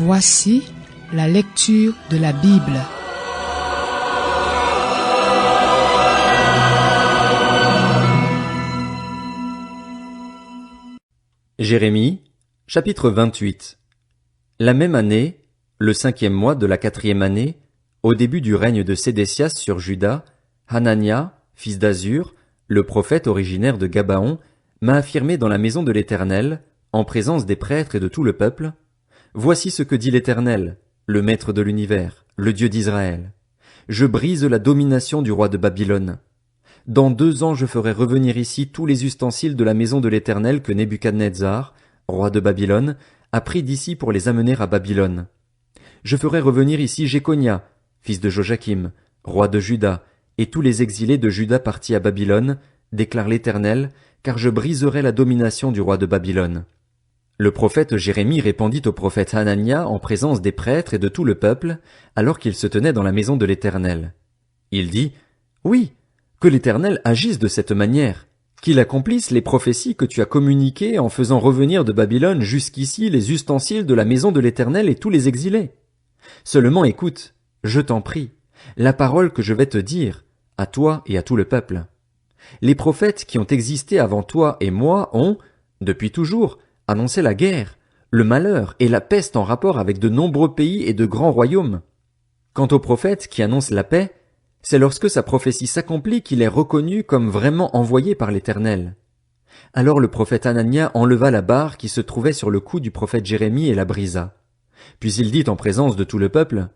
Voici la lecture de la Bible. Jérémie, chapitre 28. La même année, le 5e mois de la 4e année, au début du règne de Sédécias sur Juda, Hanania, fils d'Azur, le prophète originaire de Gabaon, m'a affirmé dans la maison de l'Éternel, en présence des prêtres et de tout le peuple: Voici ce que dit l'Éternel, le Maître de l'univers, le Dieu d'Israël. Je brise la domination du roi de Babylone. Dans 2 ans je ferai revenir ici tous les ustensiles de la maison de l'Éternel que Nebuchadnezzar, roi de Babylone, a pris d'ici pour les amener à Babylone. Je ferai revenir ici Jéconia, fils de Joachim, roi de Juda, et tous les exilés de Juda partis à Babylone, déclare l'Éternel, car je briserai la domination du roi de Babylone. Le prophète Jérémie répondit au prophète Hanania en présence des prêtres et de tout le peuple, alors qu'il se tenait dans la maison de l'Éternel. Il dit: Oui, que l'Éternel agisse de cette manière, qu'il accomplisse les prophéties que tu as communiquées en faisant revenir de Babylone jusqu'ici les ustensiles de la maison de l'Éternel et tous les exilés. Seulement écoute, je t'en prie, la parole que je vais te dire, à toi et à tout le peuple. Les prophètes qui ont existé avant toi et moi ont, depuis toujours, annoncé la guerre, le malheur et la peste en rapport avec de nombreux pays et de grands royaumes. Quant au prophète qui annonce la paix, c'est lorsque sa prophétie s'accomplit qu'il est reconnu comme vraiment envoyé par l'Éternel. Alors le prophète Hanania enleva la barre qui se trouvait sur le cou du prophète Jérémie et la brisa. Puis il dit en présence de tout le peuple: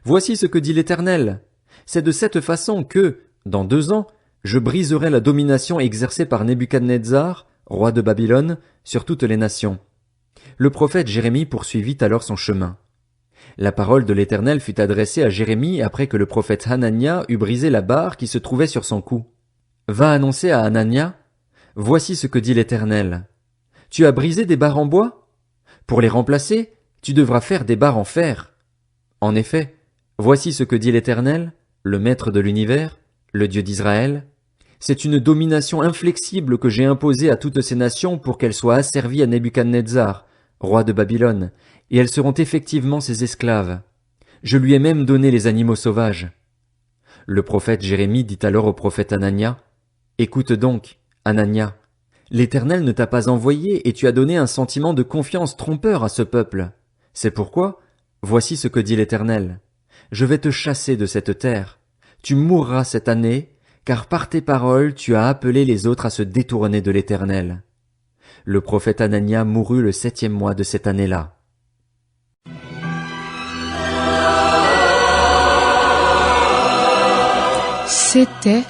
Voici ce que dit l'Éternel. C'est de cette façon que, dans 2 ans, je briserai la domination exercée par Nebuchadnezzar, roi de Babylone, sur toutes les nations. Le prophète Jérémie poursuivit alors son chemin. La parole de l'Éternel fut adressée à Jérémie après que le prophète Hanania eut brisé la barre qui se trouvait sur son cou. Va annoncer à Hanania: Voici ce que dit l'Éternel. Tu as brisé des barres en bois? Pour les remplacer, tu devras faire des barres en fer. En effet, voici ce que dit l'Éternel, le Maître de l'univers, le Dieu d'Israël. C'est une domination inflexible que j'ai imposée à toutes ces nations pour qu'elles soient asservies à Nebuchadnezzar, roi de Babylone, et elles seront effectivement ses esclaves. Je lui ai même donné les animaux sauvages. Le prophète Jérémie dit alors au prophète Hanania: Écoute donc, Hanania, l'Éternel ne t'a pas envoyé et tu as donné un sentiment de confiance trompeur à ce peuple. C'est pourquoi, voici ce que dit l'Éternel: Je vais te chasser de cette terre. Tu mourras cette année, car par tes paroles tu as appelé les autres à se détourner de l'Éternel. Le prophète Hanania mourut le 7e mois de cette année-là. C'était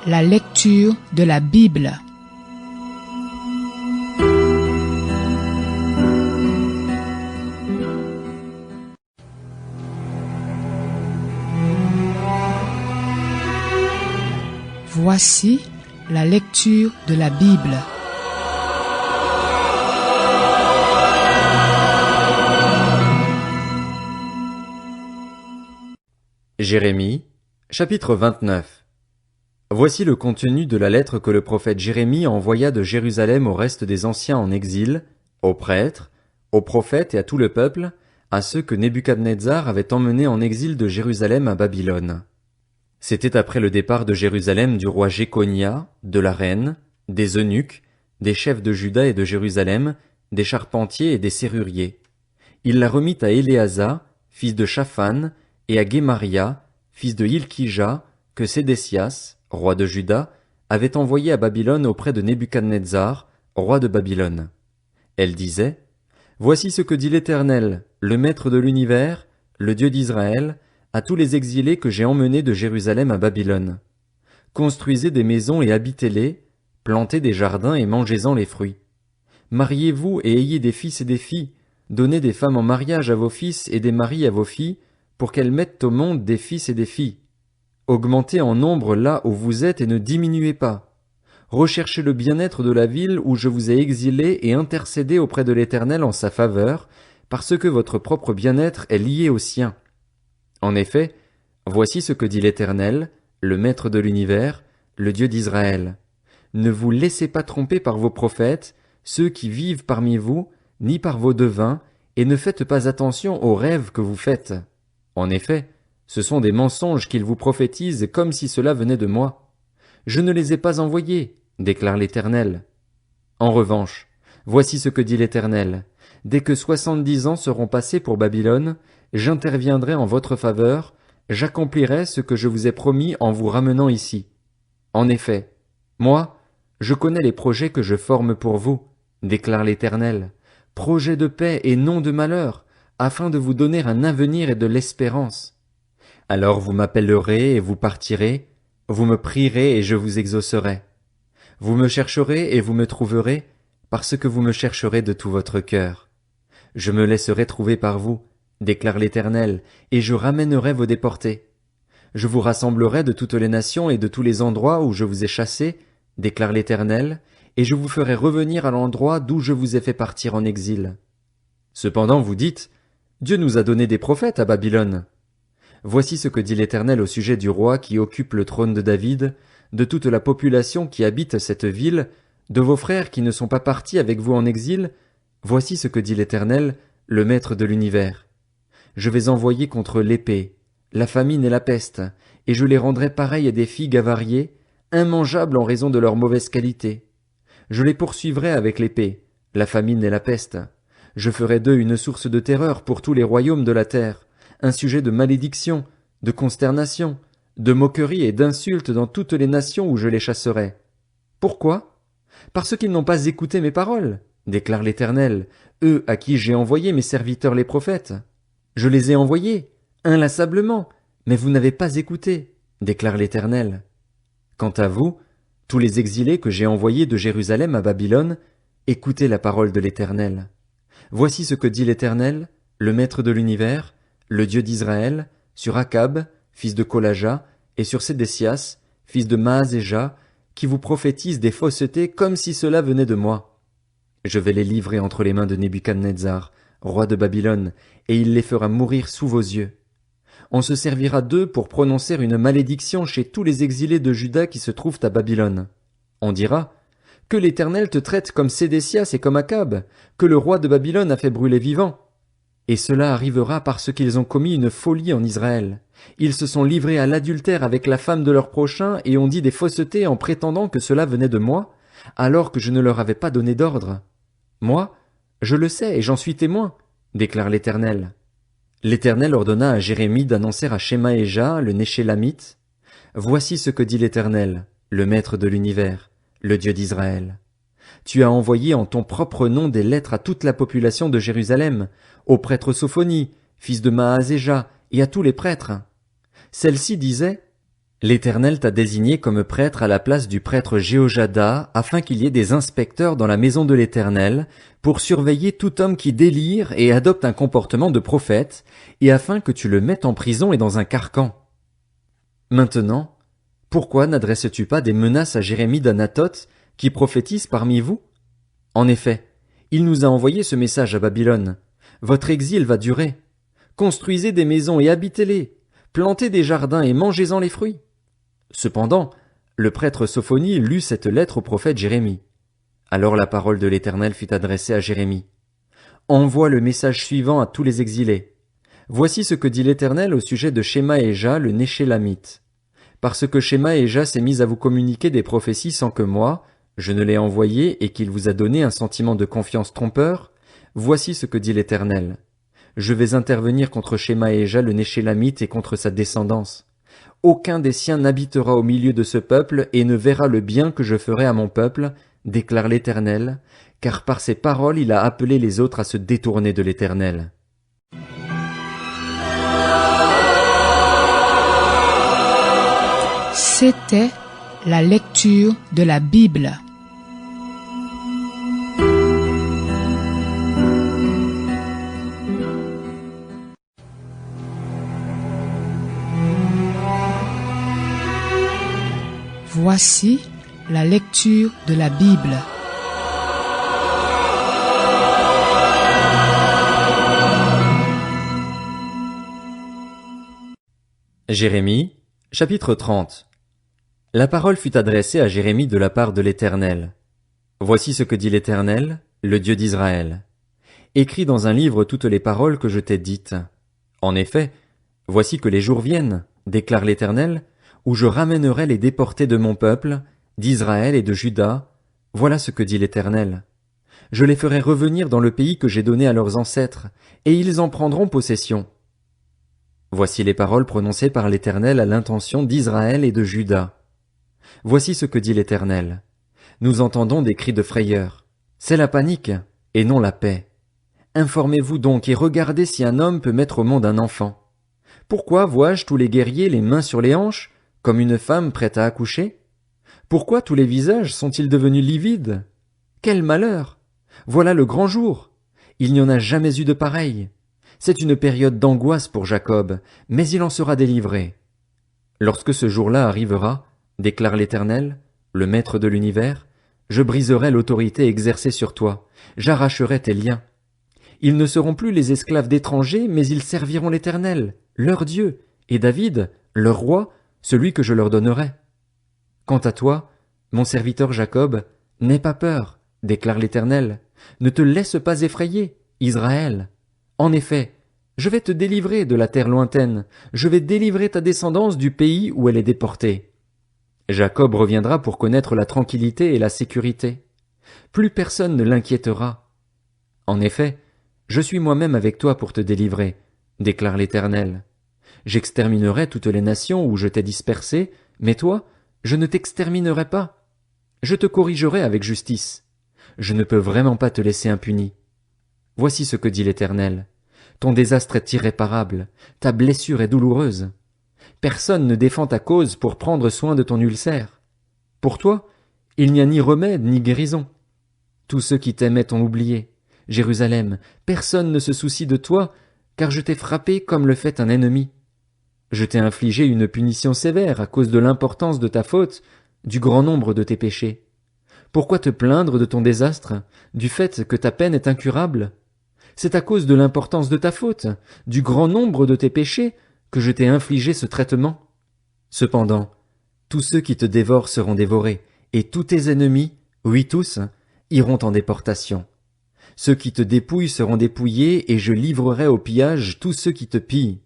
la lecture de la Bible. Voici la lecture de la Bible. Jérémie, chapitre 29. Voici le contenu de la lettre que le prophète Jérémie envoya de Jérusalem au reste des anciens en exil, aux prêtres, aux prophètes et à tout le peuple, à ceux que Nebuchadnezzar avait emmenés en exil de Jérusalem à Babylone. C'était après le départ de Jérusalem du roi Jéconia, de la reine, des eunuques, des chefs de Juda et de Jérusalem, des charpentiers et des serruriers. Il la remit à Éléasa, fils de Shaphan, et à Guémaria, fils de Hilkija, que Sédécias, roi de Juda, avait envoyé à Babylone auprès de Nebuchadnezzar, roi de Babylone. Elle disait: Voici ce que dit l'Éternel, le Maître de l'univers, le Dieu d'Israël, à tous les exilés que j'ai emmenés de Jérusalem à Babylone. Construisez des maisons et habitez-les, plantez des jardins et mangez-en les fruits. Mariez-vous et ayez des fils et des filles, donnez des femmes en mariage à vos fils et des maris à vos filles, pour qu'elles mettent au monde des fils et des filles. Augmentez en nombre là où vous êtes et ne diminuez pas. Recherchez le bien-être de la ville où je vous ai exilés et intercédez auprès de l'Éternel en sa faveur, parce que votre propre bien-être est lié au sien. En effet, voici ce que dit l'Éternel, le Maître de l'univers, le Dieu d'Israël. Ne vous laissez pas tromper par vos prophètes, ceux qui vivent parmi vous, ni par vos devins, et ne faites pas attention aux rêves que vous faites. En effet, ce sont des mensonges qu'ils vous prophétisent comme si cela venait de moi. Je ne les ai pas envoyés, déclare l'Éternel. En revanche, voici ce que dit l'Éternel. Dès que 70 ans seront passés pour Babylone, j'interviendrai en votre faveur, j'accomplirai ce que je vous ai promis en vous ramenant ici. En effet, moi, je connais les projets que je forme pour vous, déclare l'Éternel, projets de paix et non de malheur, afin de vous donner un avenir et de l'espérance. Alors vous m'appellerez et vous partirez, vous me prierez et je vous exaucerai. Vous me chercherez et vous me trouverez, parce que vous me chercherez de tout votre cœur. Je me laisserai trouver par vous, déclare l'Éternel, et je ramènerai vos déportés. Je vous rassemblerai de toutes les nations et de tous les endroits où je vous ai chassés, déclare l'Éternel, et je vous ferai revenir à l'endroit d'où je vous ai fait partir en exil. Cependant vous dites, Dieu nous a donné des prophètes à Babylone. Voici ce que dit l'Éternel au sujet du roi qui occupe le trône de David, de toute la population qui habite cette ville, de vos frères qui ne sont pas partis avec vous en exil. Voici ce que dit l'Éternel, le Maître de l'univers. Je vais envoyer contre l'épée, la famine et la peste, et je les rendrai pareils à des figues avariées, immangeables en raison de leur mauvaise qualité. Je les poursuivrai avec l'épée, la famine et la peste. Je ferai d'eux une source de terreur pour tous les royaumes de la terre, un sujet de malédiction, de consternation, de moquerie et d'insultes dans toutes les nations où je les chasserai. Pourquoi? Parce qu'ils n'ont pas écouté mes paroles, déclare l'Éternel, eux à qui j'ai envoyé mes serviteurs les prophètes. Je les ai envoyés, inlassablement, mais vous n'avez pas écouté, déclare l'Éternel. Quant à vous, tous les exilés que j'ai envoyés de Jérusalem à Babylone, écoutez la parole de l'Éternel. Voici ce que dit l'Éternel, le Maître de l'univers, le Dieu d'Israël, sur Akab, fils de Kolaja, et sur Sédécias, fils de Maazéja, qui vous prophétisent des faussetés comme si cela venait de moi. Je vais les livrer entre les mains de Nebuchadnezzar, roi de Babylone, et il les fera mourir sous vos yeux. On se servira d'eux pour prononcer une malédiction chez tous les exilés de Juda qui se trouvent à Babylone. On dira, que l'Éternel te traite comme Sédécias et comme Akab, que le roi de Babylone a fait brûler vivant. Et cela arrivera parce qu'ils ont commis une folie en Israël. Ils se sont livrés à l'adultère avec la femme de leur prochain et ont dit des faussetés en prétendant que cela venait de moi, alors que je ne leur avais pas donné d'ordre. Moi, je le sais et j'en suis témoin, déclare l'Éternel. L'Éternel ordonna à Jérémie d'annoncer à Shemaéja, le Néchélamite, « Voici ce que dit l'Éternel, le Maître de l'univers, le Dieu d'Israël. Tu as envoyé en ton propre nom des lettres à toute la population de Jérusalem, au prêtre Sophonie, fils de Maazéja, et à tous les prêtres. Celle-ci disait, « L'Éternel t'a désigné comme prêtre à la place du prêtre Jéhojada, afin qu'il y ait des inspecteurs dans la maison de l'Éternel, pour surveiller tout homme qui délire et adopte un comportement de prophète, et afin que tu le mettes en prison et dans un carcan. Maintenant, pourquoi n'adresses-tu pas des menaces à Jérémie d'Anathoth, qui prophétise parmi vous? En effet, il nous a envoyé ce message à Babylone. Votre exil va durer. Construisez des maisons et habitez-les. Plantez des jardins et mangez-en les fruits. Cependant, le prêtre Sophonie lut cette lettre au prophète Jérémie. Alors la parole de l'Éternel fut adressée à Jérémie. Envoie le message suivant à tous les exilés. Voici ce que dit l'Éternel au sujet de Shemaéja, le Néchélamite. Parce que Shemaéja s'est mis à vous communiquer des prophéties sans que moi, je ne l'ai envoyé et qu'il vous a donné un sentiment de confiance trompeur, voici ce que dit l'Éternel. Je vais intervenir contre Shemaéja le Néchélamite et contre sa descendance. Aucun des siens n'habitera au milieu de ce peuple et ne verra le bien que je ferai à mon peuple, déclare l'Éternel, car par ses paroles il a appelé les autres à se détourner de l'Éternel. C'était la lecture de la Bible. Voici la lecture de la Bible. Jérémie, chapitre 30. La parole fut adressée à Jérémie de la part de l'Éternel. Voici ce que dit l'Éternel, le Dieu d'Israël. Écris dans un livre toutes les paroles que je t'ai dites. En effet, voici que les jours viennent, déclare l'Éternel, où je ramènerai les déportés de mon peuple, d'Israël et de Juda. Voilà ce que dit l'Éternel. Je les ferai revenir dans le pays que j'ai donné à leurs ancêtres, et ils en prendront possession. Voici les paroles prononcées par l'Éternel à l'intention d'Israël et de Juda. Voici ce que dit l'Éternel. Nous entendons des cris de frayeur. C'est la panique, et non la paix. Informez-vous donc et regardez si un homme peut mettre au monde un enfant. Pourquoi vois-je tous les guerriers les mains sur les hanches, comme une femme prête à accoucher? Pourquoi tous les visages sont-ils devenus livides? Quel malheur! Voilà le grand jour! Il n'y en a jamais eu de pareil. C'est une période d'angoisse pour Jacob, mais il en sera délivré. Lorsque ce jour-là arrivera, déclare l'Éternel, le Maître de l'univers, je briserai l'autorité exercée sur toi, j'arracherai tes liens. Ils ne seront plus les esclaves d'étrangers, mais ils serviront l'Éternel, leur Dieu, et David, leur roi, celui que je leur donnerai. Quant à toi, mon serviteur Jacob, n'aie pas peur, déclare l'Éternel, ne te laisse pas effrayer, Israël. En effet, je vais te délivrer de la terre lointaine, je vais délivrer ta descendance du pays où elle est déportée. Jacob reviendra pour connaître la tranquillité et la sécurité. Plus personne ne l'inquiétera. En effet, je suis moi-même avec toi pour te délivrer, déclare l'Éternel. J'exterminerai toutes les nations où je t'ai dispersé, mais toi, je ne t'exterminerai pas. Je te corrigerai avec justice. Je ne peux vraiment pas te laisser impuni. Voici ce que dit l'Éternel. Ton désastre est irréparable, ta blessure est douloureuse. Personne ne défend ta cause pour prendre soin de ton ulcère. Pour toi, il n'y a ni remède ni guérison. Tous ceux qui t'aimaient t'ont oublié. Jérusalem, personne ne se soucie de toi, car je t'ai frappé comme le fait un ennemi. Je t'ai infligé une punition sévère à cause de l'importance de ta faute, du grand nombre de tes péchés. Pourquoi te plaindre de ton désastre, du fait que ta peine est incurable? C'est à cause de l'importance de ta faute, du grand nombre de tes péchés, que je t'ai infligé ce traitement. Cependant, tous ceux qui te dévorent seront dévorés, et tous tes ennemis, oui tous, iront en déportation. Ceux qui te dépouillent seront dépouillés, et je livrerai au pillage tous ceux qui te pillent.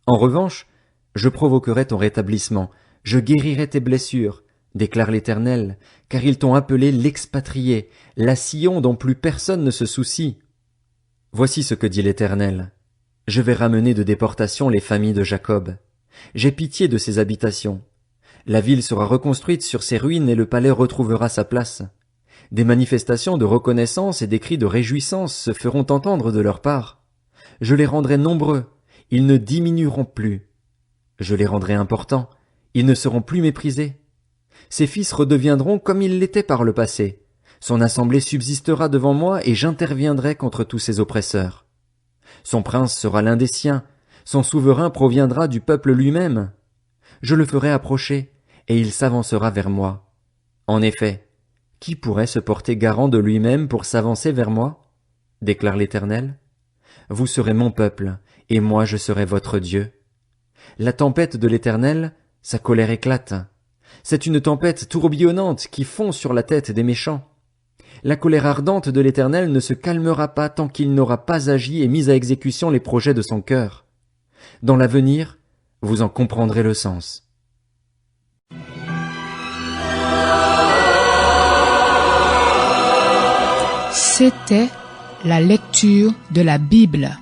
En revanche, je provoquerai ton rétablissement, je guérirai tes blessures, déclare l'Éternel, car ils t'ont appelé l'expatrié, la Sion dont plus personne ne se soucie. Voici ce que dit l'Éternel. Je vais ramener de déportation les familles de Jacob. J'ai pitié de ses habitations. La ville sera reconstruite sur ses ruines et le palais retrouvera sa place. Des manifestations de reconnaissance et des cris de réjouissance se feront entendre de leur part. Je les rendrai nombreux, ils ne diminueront plus. Je les rendrai importants, ils ne seront plus méprisés. Ses fils redeviendront comme ils l'étaient par le passé. Son assemblée subsistera devant moi et j'interviendrai contre tous ses oppresseurs. Son prince sera l'un des siens, son souverain proviendra du peuple lui-même. Je le ferai approcher, et il s'avancera vers moi. En effet, qui pourrait se porter garant de lui-même pour s'avancer vers moi? Déclare l'Éternel. Vous serez mon peuple, et moi je serai votre Dieu. La tempête de l'Éternel, sa colère éclate. C'est une tempête tourbillonnante qui fond sur la tête des méchants. La colère ardente de l'Éternel ne se calmera pas tant qu'il n'aura pas agi et mis à exécution les projets de son cœur. Dans l'avenir, vous en comprendrez le sens. C'était la lecture de la Bible.